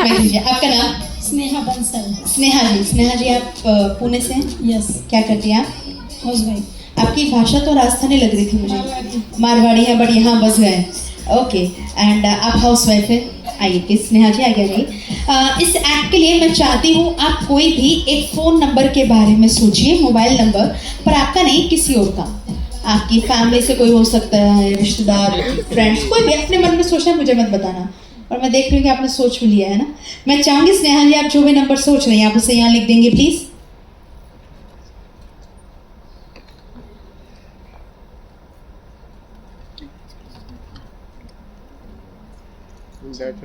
में दीजिए। आपका नाम? स्नेहा बंसल। स्नेहा जी आप पुणे से हैं? यस। क्या करती हैं आप? हाउसवाइफ। आपकी भाषा तो राजस्थानी लग रही थी मुझे। मारवाड़ी। मारवाड़ी है, बट यहाँ बस गए। ओके, एंड आप हाउस वाइफ है? आइए प्लीज स्नेहा जी आगे रहिए। इस ऐप के लिए मैं चाहती हूँ आप कोई भी एक फ़ोन नंबर के बारे में सोचिए, मोबाइल नंबर, पर आपका नहीं, किसी और का। आपकी फैमिली से कोई हो सकता है, रिश्तेदार, फ्रेंड्स, कोई भी अपने मन में सोचना, मुझे मत बताना। और मैं देख रही हूँ कि आपने सोच भी लिया है ना। मैं चाहूँगी स्नेहा जी आप जो भी नंबर सोच रही हैं आप उसे यहाँ लिख देंगे प्लीज़। आप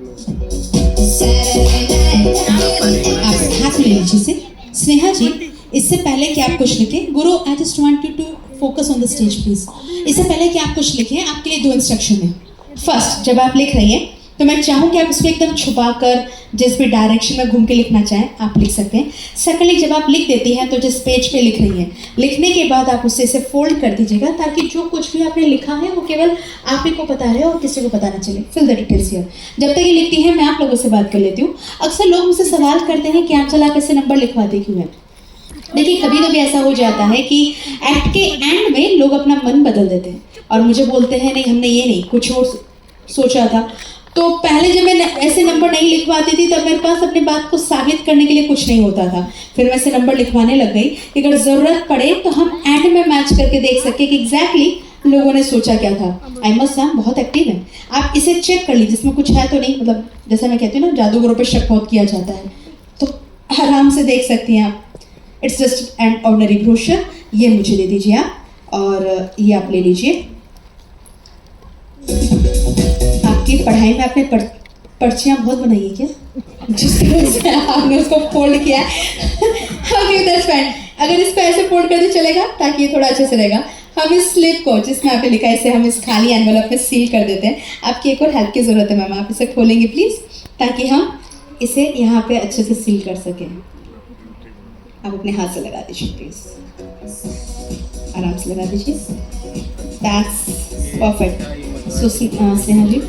हाथ में लीजिए से। स्नेहा जी, इससे पहले कि आप कुछ लिखें, गुरु I just want you to focus on the stage please. इससे पहले कि आप कुछ लिखें, आपके लिए 2 इंस्ट्रक्शन है। फर्स्ट, जब आप लिख रही हैं तो मैं चाहूँगी आप इसको एकदम छुपा कर जिस भी डायरेक्शन में घूम के लिखना चाहें आप लिख सकते हैं। सेकेंडली, जब आप लिख देती हैं तो जिस पेज पे लिख रही हैं, लिखने के बाद आप उससे इसे फोल्ड कर दीजिएगा ताकि जो कुछ भी आपने लिखा है वो केवल आप ही को पता रहे और किसी को पता ना चले। Fill the details here. जब तक ये लिखती हैं मैं आप लोगों से बात कर लेती हूँ। अक्सर लोग मुझसे सवाल करते हैं कि आप चला कैसे नंबर लिखवाते क्यों हैं। देखिए, कभी कभी ऐसा हो जाता है कि एक्ट के एंड में लोग अपना मन बदल देते हैं और मुझे बोलते हैं नहीं हमने ये नहीं कुछ और सोचा था। तो पहले जब मैं ऐसे नंबर नहीं लिखवाती थी तब मेरे पास अपनी बात को साबित करने के लिए कुछ नहीं होता था। फिर मैं ऐसे नंबर लिखवाने लग गई कि अगर ज़रूरत पड़े तो हम एंड में मैच करके देख सके कि एग्जैक्टली लोगों ने सोचा क्या था। आई मस्ट से बहुत एक्टिव है। आप इसे चेक कर लीजिए, इसमें कुछ है तो नहीं, मतलब जैसा मैं कहती हूँ ना जादूगरों पर शक बहुत किया जाता है, तो आराम से देख सकती हैं आप। It's just an ordinary brochure. ये मुझे दे दीजिए आप और ये आप ले लीजिए। आपकी पढ़ाई में आपने पर्चियाँ बहुत बनाई है क्या? जिस तरह से आपने उसको फोल्ड किया है दैट्स फाइन। अगर इसको ऐसे फोल्ड कर दे चलेगा ताकि ये थोड़ा अच्छे से रहेगा। हम इस स्लिप को जिसमें आपने लिखा है इसे हम इस खाली एनवेलप में सील कर देते हैं। आपकी एक और हेल्प की ज़रूरत है मैम, आप इसे खोलेंगे प्लीज़ ताकि हम इसे यहाँ पे अच्छे से सील कर सकें। आप अपने हाथ से लगा दीजिए प्लीज़, आराम से लगा दीजिए। That's perfect. So Sneha ji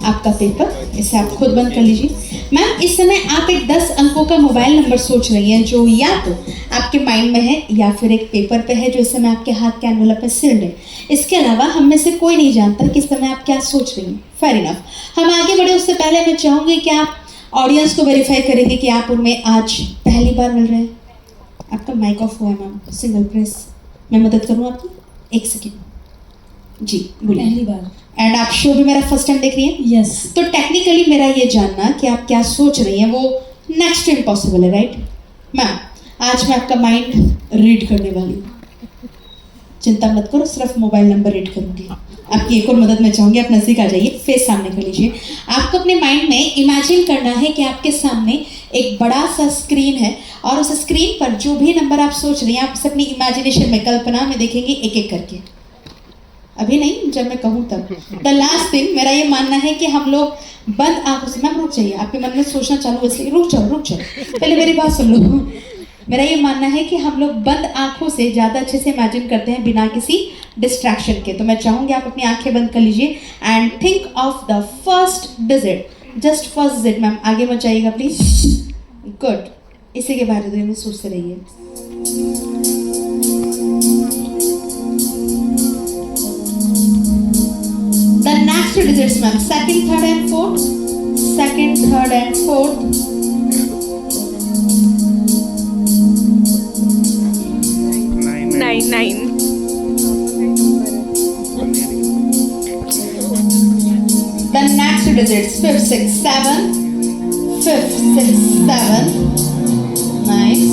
आपका पेपर, इसे आप खुद बंद कर लीजिए। मैम, इस समय आप एक 10 अंकों का मोबाइल नंबर सोच रही हैं जो या तो आपके माइंड में है या फिर एक पेपर पे है जो इस समय आपके हाथ के एनवेलप में सील्ड है। इसके अलावा हम में से कोई नहीं जानता कि इस समय आप क्या सोच रही हैं। Fair enough. हम आगे बढ़े उससे पहले मैं चाहूँगी कि आप ऑडियंस को वेरीफाई करेंगे कि आप उनमें आज पहली बार मिल रहे हैं। आपका माइक ऑफ हुआ है मैम, सिंगल प्रेस। मैं मदद करूँ आपकी? 1 सेकेंड जी, बोलिए। पहली बार। एंड आप शो भी मेरा फर्स्ट टाइम देख रही हैं? यस। तो टेक्निकली मेरा ये जानना कि आप क्या सोच रही हैं वो नेक्स्ट टू इम्पॉसिबल है, राइट? मैम, आज मैं आपका माइंड रीड करने वाली हूँ। चिंता मत करो, सिर्फ मोबाइल नंबर रीड करूँगी। आपकी एक और मदद मैं चाहूँगी, आप नज़दीक आ जाइए, फेस सामने कर लीजिए। आपको अपने माइंड में इमेजिन करना है कि आपके सामने एक बड़ा सा स्क्रीन है और उस स्क्रीन पर जो भी नंबर आप सोच रही हैं आप उसे अपनी इमेजिनेशन में, कल्पना में देखेंगे एक एक करके। अभी नहीं, जब मैं कहूँ तब। द लास्ट थिंग, मेरा ये मानना है कि हम लोग बंद आंखों से, मैम रुक जाइए, आपके मन में सोचना चालू हो इसलिए रुक जाओ पहले मेरी बात सुन लो। मेरा ये मानना है कि हम लोग बंद आंखों से ज़्यादा अच्छे से इमेजिन करते हैं बिना किसी डिस्ट्रैक्शन के। तो मैं चाहूँगी आप अपनी आंखें बंद कर लीजिए and think of the first digit, just first digit. Ma'am आगे मत जाइएगा प्लीज। गुड, इसी के बारे में सोचते रहिए। The next 2 digits, ma'am. Second, third, and fourth. Second, third, and fourth. Nine. The next 2 digits, 5th, 6th, 7th. 5th, 6th, 7th. Nice.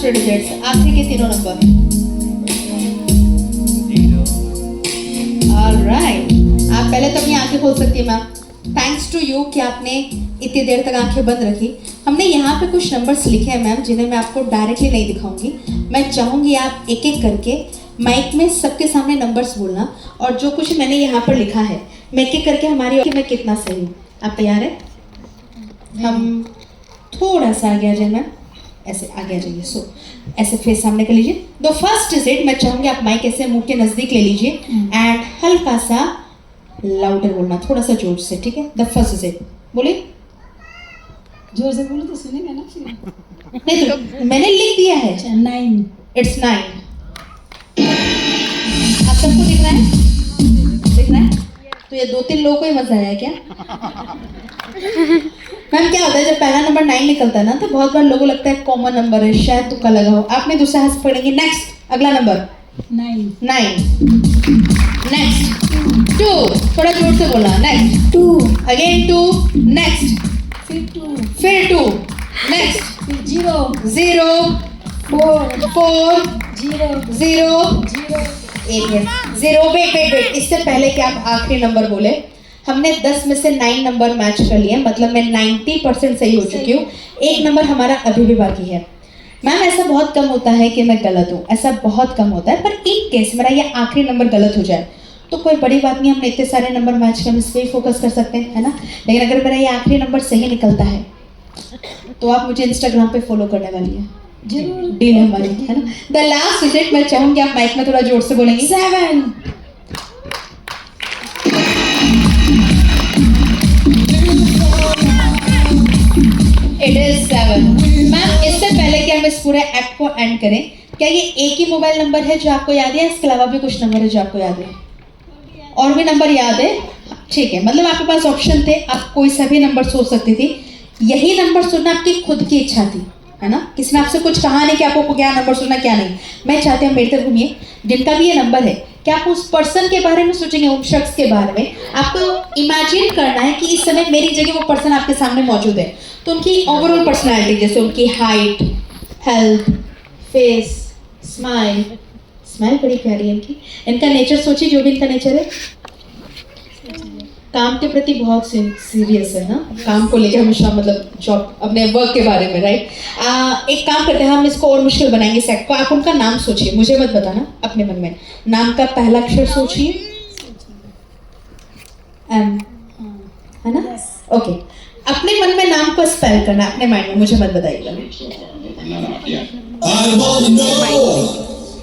Digits, आखिरी के तीनों नंबर। ऑलराइट, आप पहले तो अपनी आंखें खोल सकती हैं मैम। थैंक्स टू यू कि आपने इतनी देर तक आंखें बंद रखी। हमने यहाँ पे कुछ नंबर्स लिखे हैं मैम जिन्हें मैं आपको डायरेक्टली नहीं दिखाऊंगी। मैं चाहूँगी आप एक एक करके माइक में सबके सामने नंबर्स बोलना और जो कुछ मैंने यहाँ पर लिखा है मैं एक एक करके हमारी कि मैं कितना सही हूँ। आप तैयार है? हम थोड़ा सा आगे आ जाए मैम, ऐसे आगे आ जाइए। सो ऐसे फेस सामने कर लीजिए। द फर्स्ट डिजिट मैं चाहूंगी आप माइक ऐसे मुंह के नजदीक ले लीजिए एंड हल्का सा लाउडर बोलना, थोड़ा सा जोर से, ठीक है? द फर्स्ट डिजिट बोलिए। जोर से बोलो तो सुनेगा ना फिर। नहीं तो मैंने लिख दिया है। 9 इट्स 9। आप सबको दिख रहा है? दिख रहा है? तो ये 2-3 लोगों को ही मजा आया क्या? मैम क्या होता है जब पहला नंबर 9 निकलता है ना तो बहुत बार लोगों को लगता है कॉमन नंबर है, शायद तुक्का लगा हो। आपने दूसरा हाथ से पकड़ेंगे। नेक्स्ट, अगला नंबर 9। नेक्स्ट 2, थोड़ा जोर से बोलना। Next 2 again 2। नेक्स्ट फिर 2 फिर 2। नेक्स्ट फिर 0 0 4 4 0 0 0 एक मिनट 0। वेट इससे पहले कि आप आखिरी नंबर बोले, हमने 10 में से 9 नंबर मैच कर लिए, मतलब मैं 90% सही हो चुकी हूँ। एक नंबर हमारा अभी भी बाकी है। मैम ऐसा बहुत कम होता है कि मैं गलत हूँ, ऐसा बहुत कम होता है, पर इन केस मेरा ये आखिरी नंबर गलत हो जाए तो कोई बड़ी बात नहीं, हमने इतने सारे नंबर मैच करने इस पर ही फोकस कर सकते हैं, है ना? लेकिन अगर मेरा ये आखिरी नंबर सही निकलता है तो आप मुझे इंस्टाग्राम पे फॉलो करने वाली है। जरूर। डील है हमारी, है ना? द लास्ट डिजिट मैं चाहूंगी आप माइक में थोड़ा जोर से बोलेंगे। 7 इट इज 7। मैम इससे पहले कि हम इस पूरे एक्ट को एंड करें, क्या ये एक ही मोबाइल नंबर है जो आपको याद है, इसके अलावा भी कुछ नंबर है जो आपको याद है? और भी नंबर याद है? ठीक है, मतलब आपके पास ऑप्शन थे, आप कोई सा भी नंबर सोच सकती थी। यही नंबर सुनना आपकी खुद की इच्छा थी, है ना? किसी ने आपसे कुछ कहा नहीं कि आपको क्या नंबर सुनना क्या नहीं। मैं चाहती हूँ मेरे तरफ घूमिए, जिनका भी ये नंबर है, क्या आप उस पर्सन के बारे में सोचेंगे, उस शख्स के बारे में? आपको इमेजिन करना है कि इस समय मेरी जगह वो पर्सन आपके सामने मौजूद है, तो उनकी ओवरऑल पर्सनैलिटी, जैसे उनकी हाइट, हेल्थ, फेस, स्माइल बड़ी प्यारी है इनकी। इनका नेचर सोचिए, जो भी इनका नेचर है, काम के प्रति बहुत सीरियस है ना, काम को लेकर हमेशा, मतलब जॉब, अपने वर्क के बारे में, राइट? एक काम करते हैं, हम इसको और मुश्किल बनाएंगे सेट को। आप उनका नाम सोचिए, मुझे मत बताना, अपने मन में नाम का पहला अक्षर सोचिए। एम, है ना? ओके, अपने मन में नाम को स्पेल करना, अपने माइंड में, मुझे मत बताइएगा। I wanna know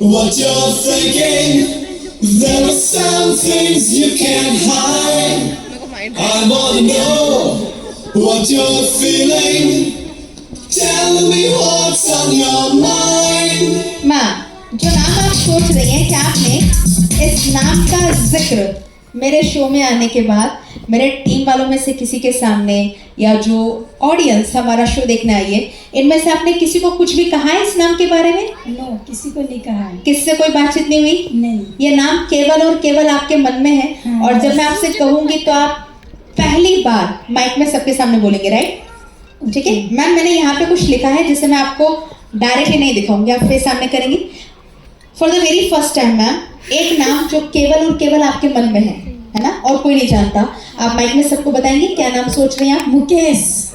what you're thinking. There are some things you can't hide. I wanna know what you're feeling. Tell me what's on your mind. Ma'am, जो नाम आप सोच रही हैं, क्या आपने इस नाम का जिक्र मेरे शो में आने के बाद मेरे टीम वालों में से किसी के सामने, या जो ऑडियंस हमारा शो देखने आई है, इनमें से आपने किसी को कुछ भी कहा है इस नाम के बारे में? नो, किसी को नहीं कहा है। किससे कोई बातचीत नहीं हुई? नहीं। ये नाम केवल और केवल आपके मन में है। हाँ। और जब मैं आपसे कहूंगी तो आप पहली बार माइक में सबके सामने बोलेंगे, राइट? ठीक है मैम, मैंने यहाँ पे कुछ लिखा है जिसे मैं आपको डायरेक्टली नहीं दिखाऊंगी, आप फेस सामने करेंगी। For the very first time ma'am, एक नाम जो केवल और केवल आपके मन में है ना, और कोई नहीं जानता, आप माइक में सबको बताएंगे क्या नाम सोच रहे हैं आप? Mukesh.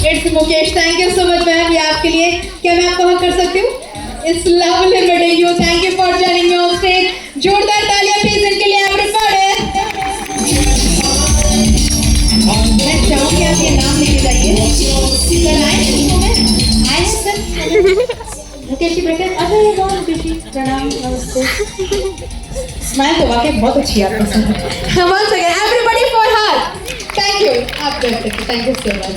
It's Mukesh. Thank you so much ma'am, ये आपके लिए। क्या मैं आपको हक कर सकती हूँ? It's lovely meeting you, thank you for joining me on stage. जोरदार तालियां प्लीज इनके लिए एवरीबॉडी। मैं चाहूंगी आप ये नाम लेके जाइए। सर आए हैं सर? मुकेश जी बेटे, अरे ये कौन? मुकेश जी प्रणाम, नमस्ते। स्माइल तो वाकई बहुत अच्छी है आपकी। Once again, everybody for her. Thank you. आप थैंक यू सो मच।